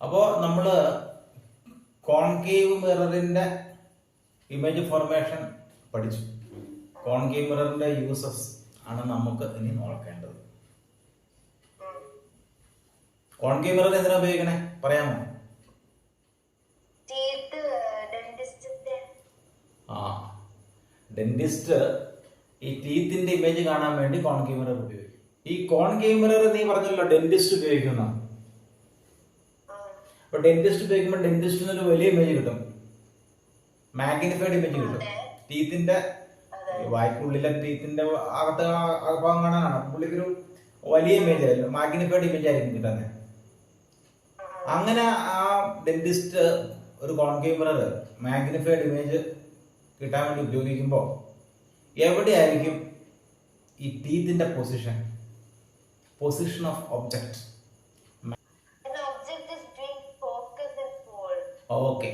അപ്പോൾ നമ്മൾ concave മിററിന്റെ image formation പഠിച്ചു. കോൺകേവ് മിററിന്റെ യൂസസ് ആണ് നമുക്ക് ഇനി നോക്കേണ്ടത്. കോൺകേവ് മിറർ എന്തിനാ ഉപയോഗിക്കണേ പറയാമോ? ഡെന്റിസ്റ്റ് ഈ ടീത്തിന്റെ ഇമേജ് കാണാൻ വേണ്ടി കോൺകേവ് മിറർ ഉപയോഗിക്കും. ഈ കോൺകേവ് മിറർ നീ പറഞ്ഞല്ലോ ഡെന്റിസ്റ്റ് ഉപയോഗിക്കുന്ന. അപ്പൊ ഡെന്റിസ്റ്റ് ഉപയോഗിക്കുമ്പോൾ ഡെന്റിസ്റ്റിന് ഒരു വലിയ ഇമേജ് കിട്ടും, മാഗ്നിഫൈഡ് ഇമേജ് കിട്ടും. ടീത്തിന്റെ വായ്ക്കുള്ളിലെ ടീത്തിന്റെ അകത്ത് ഭാഗം കാണാനാണ് പുള്ളിക്കൊരു വലിയ ഇമേജ് ആയിരുന്നു, മാഗ്നിഫൈഡ് ഇമേജ് ആയിരിക്കും കിട്ടുന്നത്. അങ്ങനെ ആ ഡെന്റിസ്റ്റ് ഒരു കോൺകേവ് മിറർ മാഗ്നിഫൈഡ് ഇമേജ് കിട്ടാൻ വേണ്ടി ഉപയോഗിക്കുമ്പോൾ എവിടെയായിരിക്കും ഈ ടീത്തിന്റെ position of object? Okay,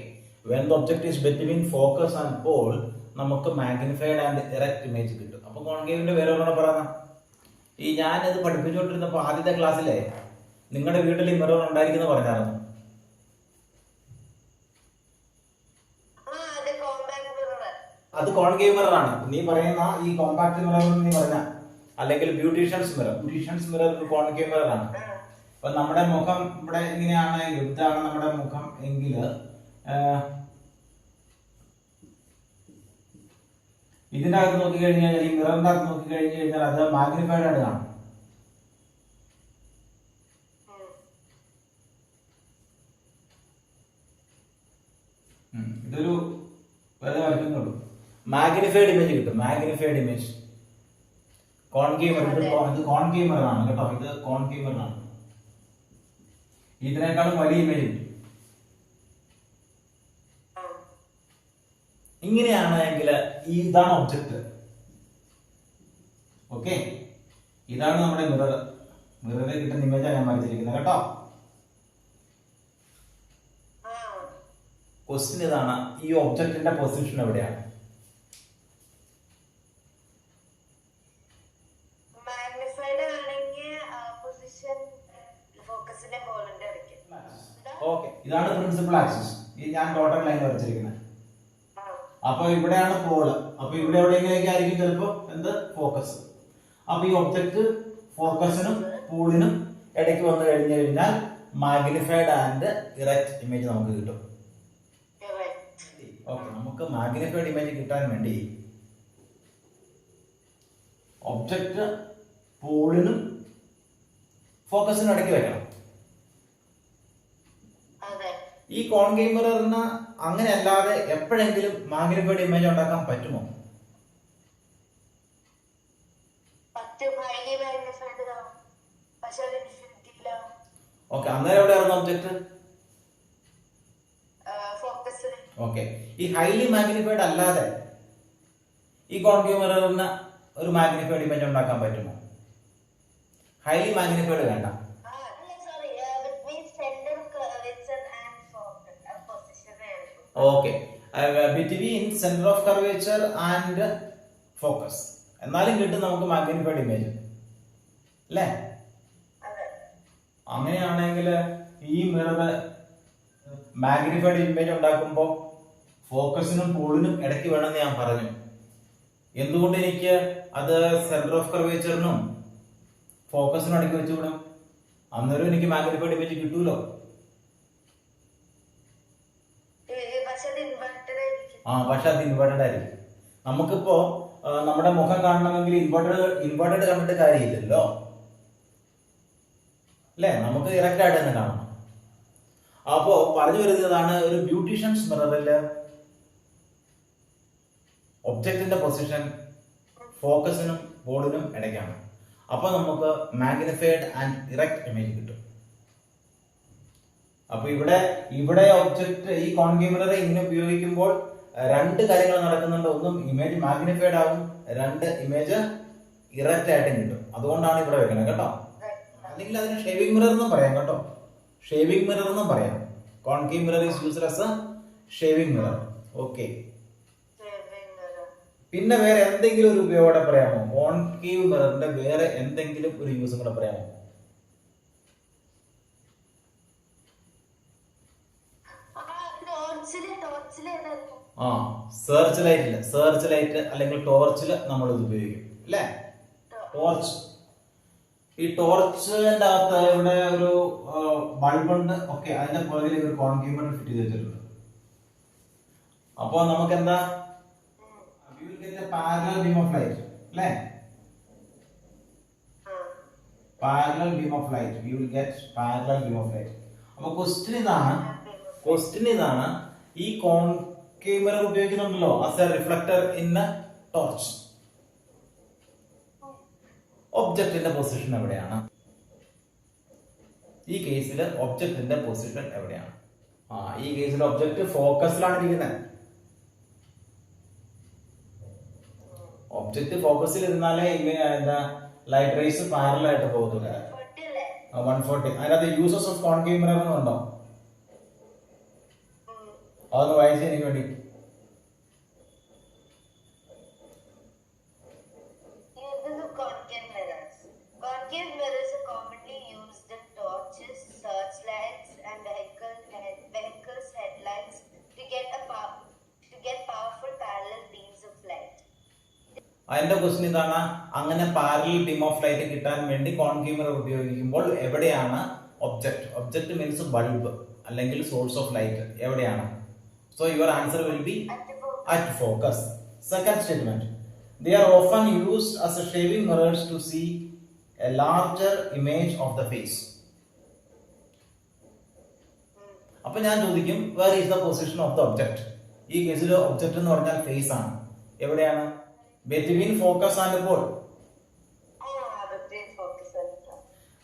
when the object is between focus and pole നമുക്ക് മാഗ്നിഫൈഡ് ആൻഡ് ഇറക്റ്റ് ഇമേജ് കിട്ടും. അപ്പൊ കോൺകേവിന്റെ വേറെ ഒരെണ്ണം പറയാം. ഈ ഞാനിത് പഠിപ്പിച്ചുകൊണ്ടിരുന്നപ്പോൾ ആദ്യത്തെ ക്ലാസ്സിലെ നിങ്ങളുടെ വീട്ടിൽ ഈ മിറർ ഉണ്ടായിരിക്കുന്ന പറഞ്ഞായിരുന്നു. അത് കോൺകേവ് മിറർ ആണ്. നീ പറയുന്ന ഈ കോമ്പാക്ട് മിറർ നീ പറഞ്ഞ, അല്ലെങ്കിൽ ബ്യൂട്ടീഷ്യൻസ് മിറർ ഒരു കോൺകേവ് മിറർ ആണ്. അപ്പൊ നമ്മുടെ മുഖം ഇവിടെ ഇങ്ങനെയാണ്, ഇതാണ് നമ്മുടെ മുഖം എങ്കിൽ ഇതിന്റെ അകത്ത് നോക്കി കഴിഞ്ഞാൽ, ഈ മിററിന്റെ അകത്ത് നോക്കി കഴിഞ്ഞു കഴിഞ്ഞാൽ അത് മാഗ്നിഫൈഡ് ആയിട്ട് കാണും. ഇതൊരു വെറുതെ വരയ്ക്കുന്നുള്ളൂ. മാഗ്നിഫൈഡ് ഇമേജ് കിട്ടും, മാഗ്നിഫൈഡ് ഇമേജ്. കോൺകേവ് മിറർ, ഇത് കോൺകേവ് മിറർ ആണ് കേട്ടോ, ഇത് കോൺകേവ് മിറർ ആണ്. ഇതിനേക്കാളും വലിയ ഇമേജ് കിട്ടും. ഇങ്ങനെയാണെങ്കിൽ ഇതാണ് ഒബ്ജക്റ്റ്. ഓക്കെ, ഇതാണ് നമ്മുടെ മിറർ. മിററിൽ കിട്ടുന്ന ഇമേജാണ് ഞാൻ വരച്ചിരിക്കുന്നത് കേട്ടോ. ക്വസ്റ്റ്യൻ ഇതാണ്, ഈ ഒബ്ജക്റ്റിന്റെ പൊസിഷൻ എവിടെയാണ്? ഓക്കെ, ഇതാണ് പ്രിൻസിപ്പൽ ആക്സിസ്. ഈ ഞാൻ ടോട്ടൽ ലൈൻ വരച്ചിരിക്കുന്നത്. അപ്പൊ ഇവിടെയാണ് പോള്. അപ്പൊ ഇവിടെ എവിടെയെങ്കിലേക്ക് ആയിരിക്കും ചിലപ്പോ എന്ത് ഫോക്കസ്. അപ്പൊ ഈ ഒബ്ജക്ട് ഫോക്കസിനും പോളിനും ഇടയ്ക്ക് വന്നു കഴിഞ്ഞു കഴിഞ്ഞാൽ മാഗ്നിഫൈഡ് ആൻഡ് ഇറക്റ്റ് ഇമേജ് നമുക്ക് കിട്ടും. ഓക്കെ, നമുക്ക് മാഗ്നിഫൈഡ് ഇമേജ് കിട്ടാൻ വേണ്ടി ഒബ്ജക്ട് പോളിനും ഫോക്കസിനും ഇടയ്ക്ക് വെക്കണം. ഈ കോൺകേവ് മിററിന് അങ്ങനെ അല്ലാതെ എപ്പോഴെങ്കിലും മാഗ്നിഫൈഡ് ഇമേജ് ഉണ്ടാക്കാൻ പറ്റുമോ? ഓക്കെ, അന്നേരം എവിടെയായിരുന്നു ഒബ്ജക്ട്? ഓക്കെ, ഈ ഹൈലി മാഗ്നിഫൈഡ് അല്ലാതെ ഈ കോൺകേവ് മിററിന് ഒരു മാഗ്നിഫൈഡ് ഇമേജ് ഉണ്ടാക്കാൻ പറ്റുമോ? ഹൈലി മാഗ്നിഫൈഡ് വേണ്ട. Okay, between centre of curvature and focus എന്നാലും കിട്ടും നമുക്ക് മാഗ്നിഫൈഡ് ഇമേജ് അല്ലേ? അങ്ങനെയാണെങ്കിൽ ഈ മിറർ മാഗ്നിഫൈഡ് ഇമേജ് ഉണ്ടാക്കുമ്പോൾ ഫോക്കസിനും പോളിനും ഇടയ്ക്ക് വേണമെന്ന് ഞാൻ പറഞ്ഞു. എന്തുകൊണ്ട് എനിക്ക് അത് സെന്റർ ഓഫ് കർവേച്ചറിനും ഫോക്കസിനും ഇടയ്ക്ക് വെച്ചുവിടും? അന്നേരം എനിക്ക് മാഗ്നിഫൈഡ് ഇമേജ് കിട്ടൂലോ. പക്ഷെ അത് ഇൻവേർട്ടഡ് ആയിരിക്കും. നമുക്കിപ്പോ നമ്മുടെ മുഖം കാണണമെങ്കിൽ ഇൻവേർട്ടഡ് കണ്ടിട്ട് കാര്യമില്ലല്ലോ അല്ലെ, നമുക്ക് ഇറക്റ്റ് ആയിട്ട് തന്നെ കാണണം. അപ്പോ പറഞ്ഞു വരുന്നതാണ്, ഒരു ബ്യൂട്ടീഷ്യൻസ് മിററില് ഒബ്ജക്റ്റിന്റെ പൊസിഷൻ ഫോക്കസിനും പോളിനും ഇടയ്ക്കാണ്. അപ്പൊ നമുക്ക് മാഗ്നിഫൈഡ് ആൻഡ് ഇറക്റ്റ് ഇമേജ് കിട്ടും. അപ്പൊ ഇവിടെ ഒബ്ജക്റ്റ് ഈ കോൺകേവ് മിറർ ഇങ്ങനെ ഉപയോഗിക്കുമ്പോൾ രണ്ട് കാര്യങ്ങൾ നടക്കുന്നുണ്ട്. ഒന്നും ഇമേജ് മാഗ്നിഫൈഡ് ആകും, രണ്ട് ഇമേജ് ഇറക്റ്റ് ആയിട്ടും കിട്ടും. അതുകൊണ്ടാണ് ഇവിടെ വെക്കുന്നത് കേട്ടോ. അല്ലെങ്കിൽ അതിന് ഷേവിംഗ് മിറർ എന്നും പറയാം കേട്ടോ, ഷേവിംഗ് മിറർ എന്നും പറയാം. Concave mirror is used as A shaving mirror. Okay, പിന്നെ വേറെ എന്തെങ്കിലും ഒരു ഉപയോഗം പറയാമോ? കോൺകേവ് മിററിന്റെ വേറെ എന്തെങ്കിലും ഒരു യൂസും കൂടെ പറയാമോ? ആ സെർച്ച് ലൈറ്റ് അല്ലെങ്കിൽ ടോർച്ചിൽ നമ്മൾ ഇത് ഉപയോഗിക്കും അല്ലേ? ടോർച്ച്. ഈ ടോർച്ചിന്റെ അകത്ത് ഇവിടെ ഒരു ബൾബുണ്ട്. ഓക്കെ, അതിന്റെ പുറകിൽ ഒരു കോൺക്യൂമർ ഫിറ്റ് ചെയ്ത് വെച്ചിട്ടുണ്ട്. അപ്പൊ നമുക്ക് എന്താ പാരലൽ ബീം ഓഫ് ലൈറ്റ് അല്ലേ? Parallel beam of light, we will get parallel beam of light. അപ്പൊ ക്വസ്റ്റ്യൻ ഇതാണ്, ഈ കോൺക്യൂമർ ഉപയോഗിക്കുന്നുണ്ടല്ലോ as a reflector in a torch. ഒബ്ജക്റ്റിന്റെ പൊസിഷൻ എവിടെയാണ്? ഈ കേസിൽ ഒബ്ജക്റ്റിന്റെ പൊസിഷൻ എവിടെയാണ്? ഈ കേസിൽ ഒബ്ജക്റ്റ് ഫോക്കസിലാണ് ഇരിക്കുന്നത്. ഒബ്ജക്റ്റ് ഫോക്കസിൽ ഇരുന്നാലേ എന്താ ലൈറ്റ് റേസ് പാരലൽ ആയിട്ട് പോകത്തില്ല. 140. അതിനകത്ത് യൂസസ് ഓഫ് കോൺക്യൂമർ ഉണ്ടോ? അതൊന്ന് വായിച്ചു എനിക്ക് വേണ്ടി. അതിന്റെ ക്വസ്റ്റ്യൻ ഇതാണ്, അങ്ങനെ പാരലൽ ബീം ഓഫ് ലൈറ്റ് കിട്ടാൻ വേണ്ടി കോൺക്യൂമർ ഉപയോഗിക്കുമ്പോൾ എവിടെയാണ് ഒബ്ജക്റ്റ് മീൻസ് ബൾബ് അല്ലെങ്കിൽ സോഴ്സ് ഓഫ് ലൈറ്റ് എവിടെയാണ്? So your answer will be at focus. Second statement, they are often used as a shaving mirrors to see a larger image of the face. അപ്പൊ ഞാൻ ചോദിക്കും, where is the position of the object? ഈ കേസിൽ object എന്ന് പറഞ്ഞാൽ face ആണ്. എവിടെയാണ്? between focus and pole.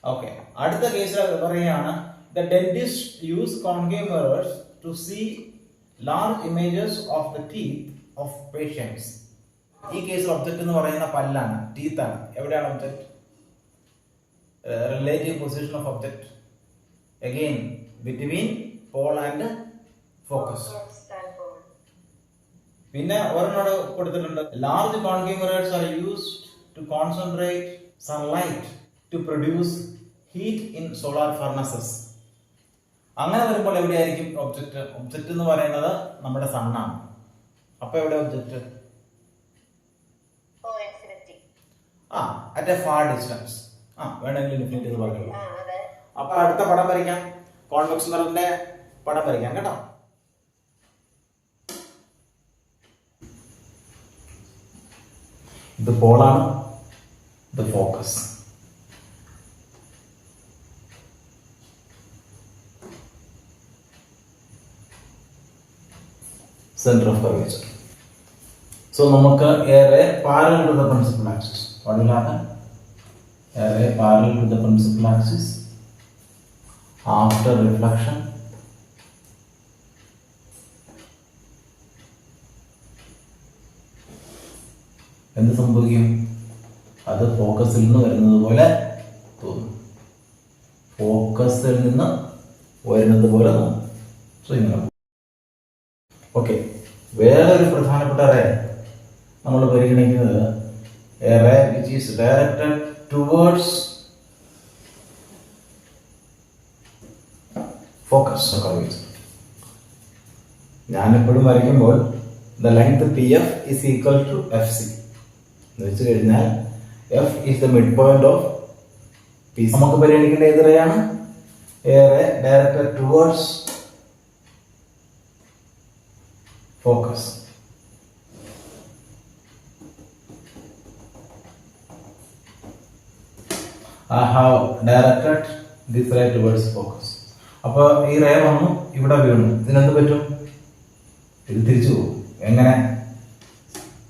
Okay, അടുത്ത കേസിൽ പറയുകയാണ്, the dentist use concave mirrors to see large images of the teeth of patients. ഈ കേസിൽ ഒബ്ജക്റ്റ് എന്ന് പറയുന്ന പല്ലാണ്, ടീത്ത് ആണ്. എവിടെയാണ് object? Relative position of object again between pole and focus. പിന്നെ ഒരെണ്ണോട് കൊടുത്തിട്ടുണ്ട്, large concave mirrors are used to concentrate sunlight to produce heat in solar furnaces. അങ്ങനെ വരുമ്പോൾ എവിടെയായിരിക്കും ഒബ്ജക്റ്റ്? ഒബ്ജക്റ്റ് എന്ന് പറയുന്നത് നമ്മുടെ സണ്ണാണ്. അപ്പൊ എവിടെ object? At A far distance. വേണമെങ്കിൽ ഇൻഫിനിറ്റി എന്ന് പറഞ്ഞു. അപ്പൊ അടുത്ത പടം വരയ്ക്കാം, കോൺവെക്സ് മിററിന്റെ പടം വരയ്ക്കാം കേട്ടോ. ഇത് പോളാണ്, ഇത് focus. Centre of curvature. So നമുക്ക് a ray parallel to the principal axis. വടിലാണ് a ray parallel to the principal axis. After reflection എന്ത് സംഭവിക്കും? അത് ഫോക്കസിൽ നിന്ന് വരുന്നത് പോലെ തോന്നും. ഫോക്കസിൽ നിന്ന് വരുന്നത് പോലെ തോന്നും. സോ ഇങ്ങനെ. ഓക്കെ, വേറൊരു പ്രധാനപ്പെട്ട റേ നമ്മൾ പരിഗണിക്കുന്നത് ray which is directed towards focus curvature. ഞാനെപ്പോഴും വരയ്ക്കുമ്പോൾ the length PF is equal to FC എന്ന് വെച്ച് കഴിഞ്ഞാൽ F is the midpoint of PC. നമുക്ക് പരിഗണിക്കേണ്ട ഏത് റേയാണ്? ഏറെ directed towards focus. I have directed this ray towards focus. അപ്പൊ ഈ റേ വന്നു, ഇവിടെ വീണു. ഇതിനെന്ത് പറ്റും? ഇത് തിരിച്ചു പോകും. എങ്ങനെ?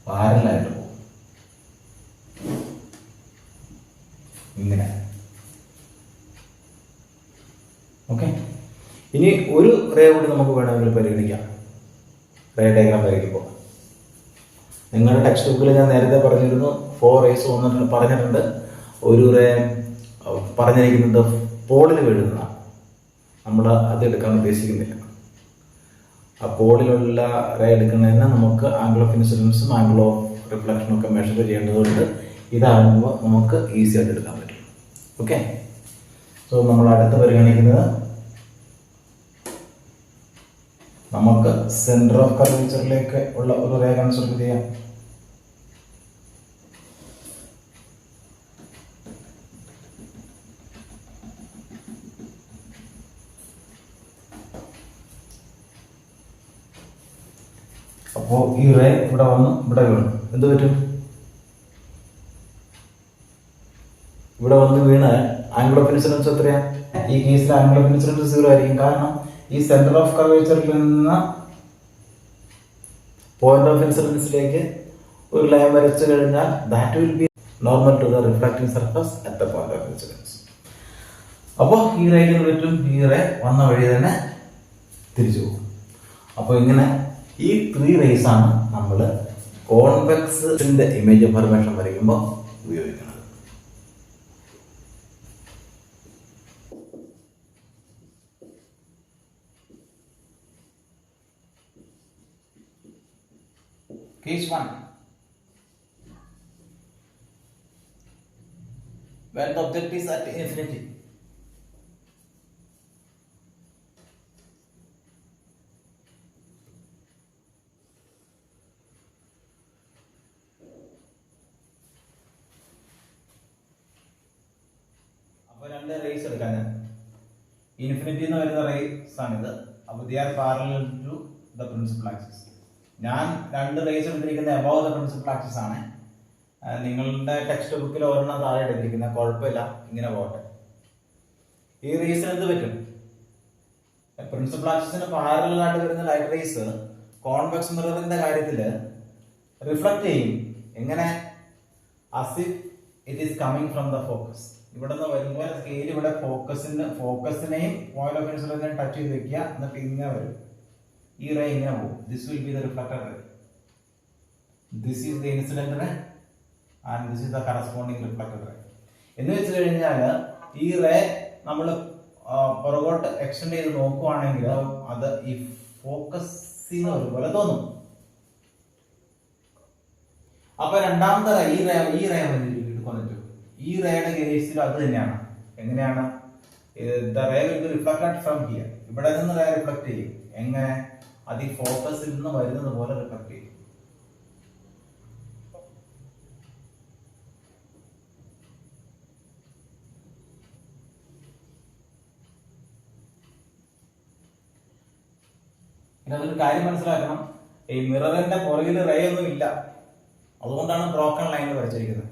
പാരലായിട്ട് പോകും. ഇങ്ങനെ. ഓക്കെ, ഇനി ഒരു റേ കൂടി നമുക്ക് വേണമെങ്കിൽ പരിഗണിക്കാം. റേ ഡയഗ്രാം വരയ്ക്കുമ്പോൾ നിങ്ങളുടെ ടെക്സ്റ്റ് ബുക്കിൽ ഞാൻ നേരത്തെ പറഞ്ഞിരുന്നു 4 റേസ് പറഞ്ഞിട്ടുണ്ട്. ഒരു റേ പറഞ്ഞിരിക്കുന്നത് പോളിൽ വീഴുന്നതാണ്. നമ്മൾ അത് എടുക്കാൻ ഉദ്ദേശിക്കുന്നില്ല. ആ പോളിലുള്ള റേ എടുക്കുന്നതിന് നമുക്ക് ആംഗിൾ ഓഫ് ഇൻസിഡൻസും ആംഗിൾ ഓഫ് റിഫ്ലക്ഷനും ഒക്കെ മെഷർ ചെയ്യേണ്ടതുകൊണ്ട് ഇതാകുമ്പോൾ നമുക്ക് ഈസി ആയിട്ട് എടുക്കാൻ പറ്റും. ഓക്കെ, സോ നമ്മൾ അടുത്ത് പരിഗണിക്കുന്നത് നമുക്ക് സെന്റർ ഓഫ് കർവേച്ചറിലേക്ക് ഉള്ള ഒരു റേ കൺസിഡർ ചെയ്യാം. അപ്പോൾ ഈ റേ ഇവിടെ വന്ന് ഇവിടെ വീണു. എന്ത് പറ്റും? ഇവിടെ വന്ന് വീണ് ആംഗിൾ ഓഫ് ഇൻസിഡൻസ് എത്രയാ? ഈ കേസിൽ ആംഗിൾ ഓഫ് ഇൻസിഡൻസ് 0 ആയിരിക്കും. കാരണം ഈ സെന്റർ ഓഫ് കർവേച്ചറിൽ നിന്ന് പോയിന്റ് ഓഫ് ഇൻസിഡൻസിലേക്ക് ഒരു ലൈൻ വരച്ചു കഴിഞ്ഞാൽ that will be normal to the reflecting surface at the point of incidence. അപ്പോൾ ഈ റേക്ക് പറ്റും, ഈ റേ വന്ന വഴി തന്നെ തിരിച്ചു പോകും. അപ്പോൾ ഇങ്ങനെ ഈ 3 റേസ് ആണ് നമ്മൾ കോൺവെക്സിന്റെ ഇമേജ് ഫോർമേഷൻ വരയ്ക്കുമ്പോൾ ഉപയോഗിക്കുന്നത്. Case 1. When the object is at infinity. അപ്പോൾ 2 റേസ് എടുക്കാൻ, ഇൻഫിനിറ്റി എന്ന് വരുന്ന റേസ് ആണിത്. അപ്പോൾ they are parallel to the principal axis. ഞാൻ 2 റേസ് എടുത്തിരിക്കുന്ന അബവ് ദ പ്രിൻസിപ്പൽ ആക്സിസ് ആണ്. നിങ്ങളുടെ ടെക്സ്റ്റ് ബുക്കിൽ ഒരെണ്ണം താഴെ എടുത്തിരിക്കുന്ന, കുഴപ്പമില്ല, ഇങ്ങനെ പോകട്ടെ. ഈ റേസിന് എന്ത് പറ്റും? പ്രിൻസിപ്പൽ ആക്സിസിന് പാരലൽ ആയിട്ട് വരുന്ന ലൈറ്റ് റേസ് കോൺവെക്സ് മിററിന്റെ കാര്യത്തിൽ റിഫ്ലക്ട് ചെയ്യും. എങ്ങനെ? as if it is coming from the focus. ഇവിടെ നിന്ന് വരുമ്പോൾ സ്കെയിൽ ഇവിടെ ഫോക്കസിനെയും പോയിന്റ് ഓഫ് ഇൻസിഡൻസിനെയും ടച്ച് ചെയ്ത് വെക്കുക. എന്നിട്ട് ഇങ്ങനെ വരും. ഈ റേ ഇങ്ങനെ പോകും. This will be the reflected ray. This is the incident ray and this is the corresponding reflected ray. എന്ന് വെച്ച് കഴിഞ്ഞാൽ ഈ റേ നമ്മൾ പുറകോട്ട് എക്സ്റ്റെൻഡ് ചെയ്ത് നോക്കുവാണെങ്കിൽ അത് ഈ ഫോക്കസിന് ഒരുപോലെ തോന്നും. അപ്പൊ രണ്ടാമത്തെ റേ, ഈ റേ വന്നിട്ട് ഈ റേയുടെ കേസിൽ അത് തന്നെയാണ്. എങ്ങനെയാണ്? The ray will be reflected from here. ഇവിടെ നിന്ന് റേ റിഫ്ലക്ട് ചെയ്യും. എങ്ങനെ? അത് ഈ ഫോക്കസിൽ നിന്ന് വരുന്നത് പോലെ റിഫ്ലക്ട് ചെയ്യും. പിന്നെ അതൊരു കാര്യം മനസ്സിലാക്കണം, ഈ മിററിന്റെ പുറകിൽ റേ ഒന്നും ഇല്ല. അതുകൊണ്ടാണ് ബ്രോക്കൺ ലൈൻ വരച്ചിരിക്കുന്നത്.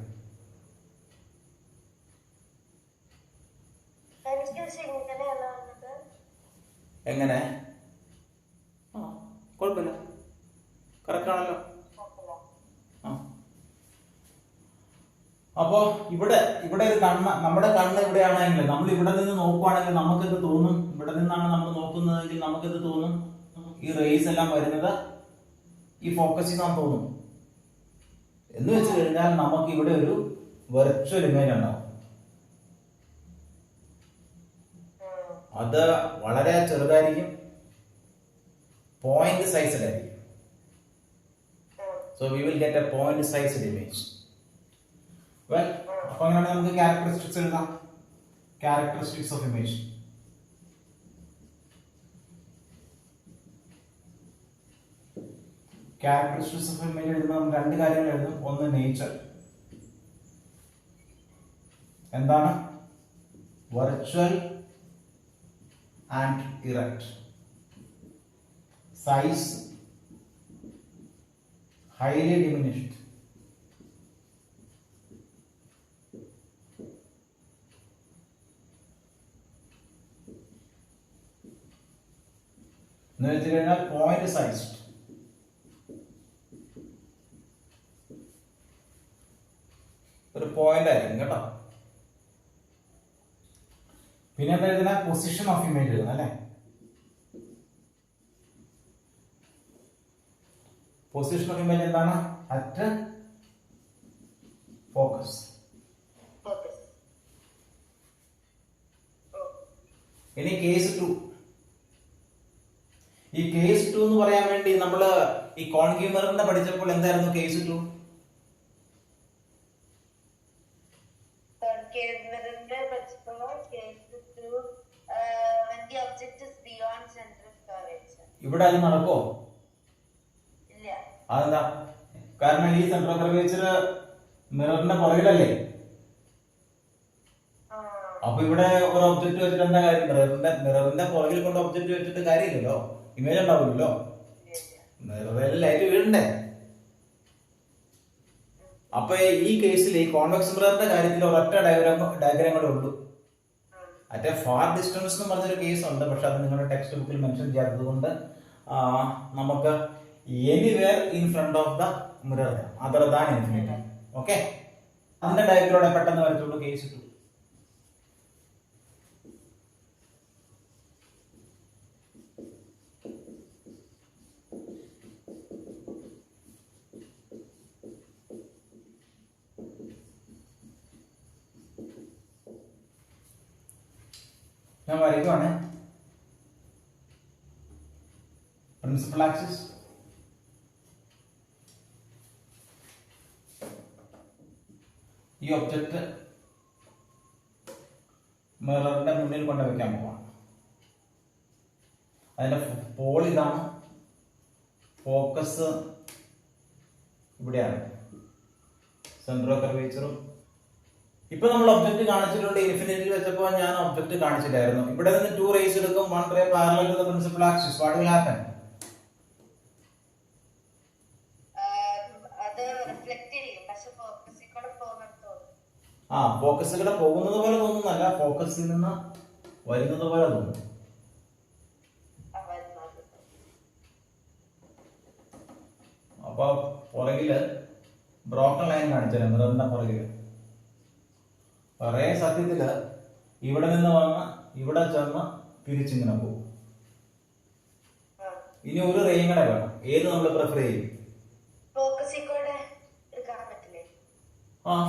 എങ്ങനെ? കുഴപ്പമില്ല, കറക്റ്റ് ആണല്ലോ. അപ്പോ ഇവിടെ ഒരു നമ്മുടെ കണ്ണ് ഇവിടെയാണെങ്കിൽ, നമ്മൾ ഇവിടെ നിന്ന് നോക്കുവാണെങ്കിൽ നമുക്കെന്ത് തോന്നും? ഇവിടെ നിന്നാണ് നമ്മൾ നോക്കുന്നതെങ്കിൽ നമുക്കെന്ത് തോന്നും? ഈ റേസ് എല്ലാം വരുന്നത് ഈ ഫോക്കസിൽ നിന്നാണ് തോന്നും. എന്ന് വെച്ച് കഴിഞ്ഞാൽ നമുക്ക് ഇവിടെ ഒരു വെർച്വൽ ഇമേജ് ഉണ്ടാവും. അത് വളരെ ചെറുതായിരിക്കും, point സൈസിലായിരിക്കും. So we will get a point sized image. Well, അപ്പോൾ അങ്ങനെ നമുക്ക് characteristics എഴുതാം. Characteristics of image. Characteristics of image എഴുതുമ്പോൾ 2 കാര്യങ്ങൾ എഴുതും. ഒന്ന് നേച്ചർ. എന്താണ്? Virtual and erect. Size highly diminished. എന്ന് വെച്ച് കഴിഞ്ഞാൽ പോയിന്റ് സൈസ്ഡ്. ഒരു പോയിന്റ് ആയിരിക്കും കേട്ടോ. പിന്നെ എന്താ പൊസിഷൻ ഓഫ് ഇമേജ് എഴുതണം അല്ലെ? പൊസിഷൻ ഓഫ് ഇമേജ് എന്താണ്? At focus. ഇനി കേസ് 2. ഈ കേസ് 2 എന്ന് പറയാൻ വേണ്ടി നമ്മൾ ഈ കോൺകേവ് മിററിനെ പഠിച്ചപ്പോൾ എന്തായിരുന്നു കേസ് 2? ഇവിടെ അത് നടക്കോ? അതെന്താ? കാരണം ഈ സെന്റർ ഓഫ് കർവേച്ചർ മിററിന്റെ പുറകിലല്ലേ. അപ്പൊ ഇവിടെ ഒരു ഒബ്ജക്ട് വെച്ചിട്ട് എന്താ കാര്യം? മിററിന്റെ പുറകിൽ കൊണ്ട് ഒബ്ജക്ട് വെച്ചിട്ട് കാര്യമില്ലല്ലോ, ഇമേജ് ഉണ്ടാവില്ലല്ലോ. മിററിൽ ലൈറ്റ് വീഴണ്ടേ? അപ്പൊ ഈ കേസിൽ ഈ കോൺവെക്സ് മിററിന്റെ കാര്യത്തിൽ ഒരൊറ്റ ഡയഗ്രാം കൂടെ ഉള്ളൂ. മറ്റേ ഫാർ ഡിസ്റ്റൻസ് എന്ന് പറഞ്ഞൊരു കേസ് ഉണ്ട്, പക്ഷെ അത് നിങ്ങളുടെ ടെക്സ്റ്റ് ബുക്കിൽ മെൻഷൻ ചെയ്യാത്തത് കൊണ്ട് നമുക്ക് anywhere in front of the mirror other than infinity. Okay, അതിന്റെ ഡയഗ്രാമോടെ പെട്ടെന്ന് വരച്ചുള്ളൂ കേസ് 2. ഞാൻ വരയ്ക്കുവാണ്. പ്രിൻസിപ്പൽ ആക്സിസ്, ഈ ഒബ്ജക്റ്റ് മിററിന്റെ മുന്നിൽ കൊണ്ട് വെക്കാൻ പോവാണ്. അതിന്റെ പോൾ ഇതാണ്, ഫോക്കസ് ഇവിടെയാണ്, സെന്റർ ഓഫ് കർവേച്ചറും. ഇപ്പൊ നമ്മൾ ഒബ്ജക്ട് കാണിച്ചിട്ടുണ്ട്. ഇൻഫിനിറ്റിയിൽ വെച്ചപ്പോൾ ഞാൻ ഒബ്ജക്ട് കാണിച്ചില്ലായിരുന്നു. ഇവിടെ നിന്ന് 2 റേസ് എടുക്കും, 1 ray parallel to the principal axis. What will happen? ഫോക്കസിലൂടെ പോകുന്നത് പോലെ തോന്നുന്നല്ല, ഫോക്കസിൽ നിന്ന് വരുന്നത് പോലെ തോന്നും. അപ്പൊ പുറകില് ബ്രോക്കൺ ലൈൻ കാണിച്ചാൽ മിററിന്റെ പുറകില് പറയാൻ സത്യത്തില് ഇവിടെ നിന്ന് വന്ന് ഇവിടെ ചെന്ന് തിരിച്ചിങ്ങനെ പോകും. ഇനി ഒരു റേയും കൂടെ വേണം. ഏത് നമ്മൾ പ്രിഫർ ചെയ്യും?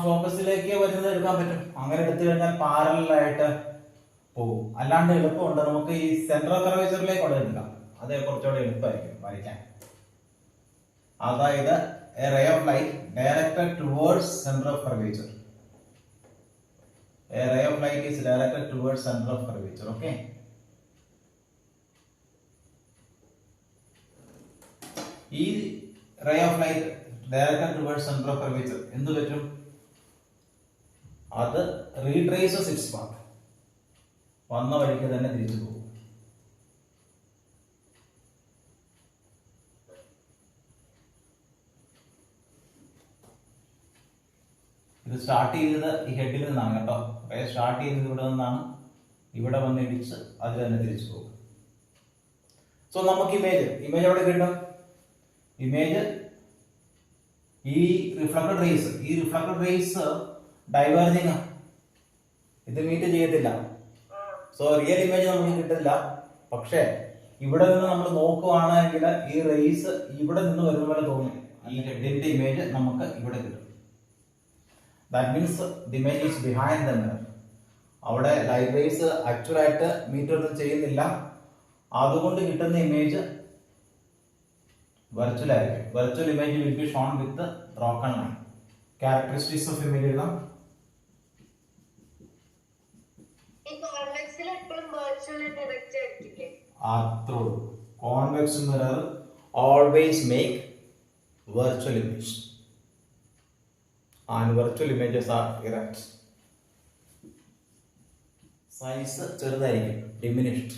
ഫോക്കസിലേക്ക് വരുന്നത് എടുക്കാൻ പറ്റും. അങ്ങനെ എടുത്തു കഴിഞ്ഞാൽ പാരലായിട്ട് പോകും. അല്ലാണ്ട് എളുപ്പമുണ്ട്, നമുക്ക് ഈ സെന്റർ ഓഫ് കർവേച്ചറിലേക്ക് കൊണ്ട് എടുക്കാം. അത് കുറച്ചുകൂടെ എളുപ്പമായിരിക്കും വരയ്ക്കാൻ. അതായത് a ray of light directed towards centre of curvature. A ray of light is directed towards center of curvature. Okay. ഈ ray of light directed towards center of curvature എന്ത് പറ്റും? അത് retraces its path. വന്ന വഴിക്ക് തന്നെ തിരിച്ചു പോകും. ഇത് സ്റ്റാർട്ട് ചെയ്തത് ഈ ഹെഡിൽ നിന്നാണ് കേട്ടോ. സ്റ്റാർട്ട് ചെയ്തത് ഇവിടെ നിന്നാണ്, ഇവിടെ വന്ന് ഇടിച്ച് അതിൽ തന്നെ തിരിച്ചു പോകും. സോ നമുക്ക് ഇമേജ് എവിടെ കിട്ടും? ഇമേജ് ഈ റിഫ്ലക്റ്റഡ് റേസ് ഡൈവേർജിങ്, ഇത് മീറ്റ് ചെയ്യത്തില്ല. സോ റിയൽ ഇമേജ് നമുക്ക് കിട്ടില്ല. പക്ഷേ ഇവിടെ നിന്ന് നമ്മൾ നോക്കുവാണെങ്കിൽ ഈ റേസ് ഇവിടെ നിന്ന് വരുന്ന പോലെ തോന്നും. ഈ ഹെഡിന്റെ ഇമേജ് നമുക്ക് ഇവിടെ കിട്ടും. That means the image is behind the mirror. അവിടെ ലൈറ്റ് റേസ് ആക്ച്വൽ ആയിട്ട് മീറ്റ് ഒന്നും ചെയ്യുന്നില്ല. അതുകൊണ്ട് കിട്ടുന്ന ഇമേജ് വെർച്വൽ ആയിരിക്കും. Virtual image will be shown with broken line. Characteristics of image എഴുതാം. Convex mirror always make virtual image. And virtual images are erect. Size ചെറുതായിരിക്കും, diminished.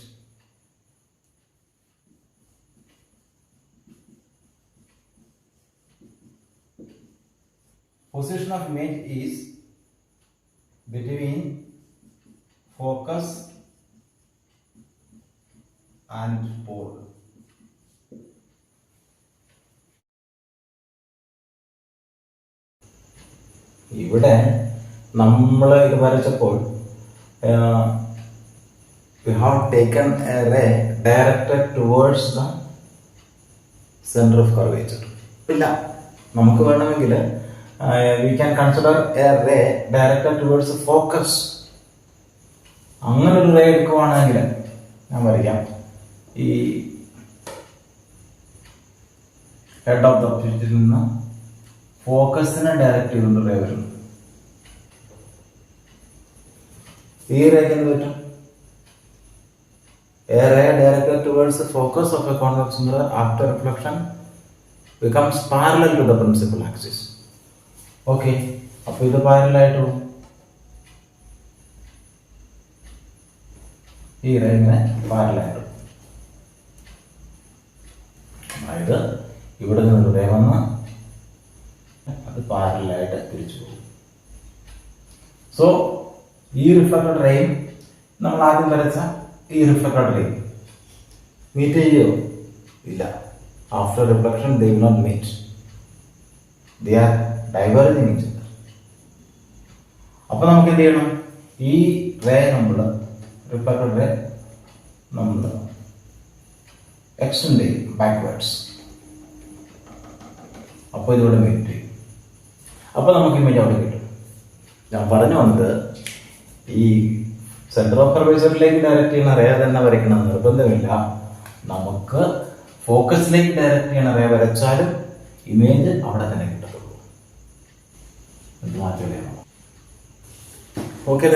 Position of image is between focus and pole. ഇവിടെ നമ്മൾ ഇത് വരച്ചപ്പോൾ we have taken a ray directed towards the center of curvature. ഇല്ല, നമുക്ക് വേണമെങ്കിൽ we can consider a ray directed towards the focus. അങ്ങനെ ഒരു ray എടുക്കുവാണെങ്കിൽ ഞാൻ വരയ്ക്കാം. ഈ ഹെഡ് ഓഫ് ദ ഒബ്ജക്റ്റിൽ നിന്ന് ഫോക്കസിനെ ഡയറക്റ്റ് ചെയ്തുകൊണ്ട് റേ വരുന്നു. ഈ റേക്ക് എന്ത് പറ്റും? A ray directed towards the focus of a convex mirror after reflection becomes parallel to the principal axis. Okay, അപ്പൊ ഇത് പാരലായിട്ട് ഈ റേ ഇങ്ങനെ പാരലായിട്ട്, അതായത് ഇവിടെ നിന്ന് റേ വന്ന് അത് പാരലായിട്ട് തിരിച്ചു പോകും. സോ ഈ റിഫ്ലക്റ്റഡ് റേയും നമ്മൾ ആദ്യം വരച്ച ഈ റിഫ്ലക്റ്റഡ് റേ മീറ്റ് ചെയ്യോ? ഇല്ല. After reflection they will not meet, they are diverging each other. അപ്പൊ നമുക്ക് എന്ത് ചെയ്യണം? ഈ റേ നമ്മൾ റിഫ്ലക്റ്റഡ് റേ നമ്മൾ എക്സ്റ്റെൻഡ് ചെയ്യും ബാക്ക്വേർഡ്സ്. അപ്പോൾ ഇതിലൂടെ മീറ്റ് ചെയ്യും. അപ്പോൾ നമുക്ക് ഇമേജ് അവിടെ കിട്ടും. ഞാൻ പറഞ്ഞു വന്നത് ഈ സെന്റർ ഓഫ് കർവേച്ചറിലേക്ക് ഡയറക്റ്റ് ചെയ്യുന്ന റേ തന്നെ വരയ്ക്കണം നിർബന്ധമില്ല. നമുക്ക് ഫോക്കസിലേക്ക് ഡയറക്റ്റ് ചെയ്യുന്ന റേ വരച്ചാലും ഇമേജ് അവിടെ തന്നെ കിട്ടത്തുള്ളൂ. എന്ത് മാറ്റം? ഓക്കെ.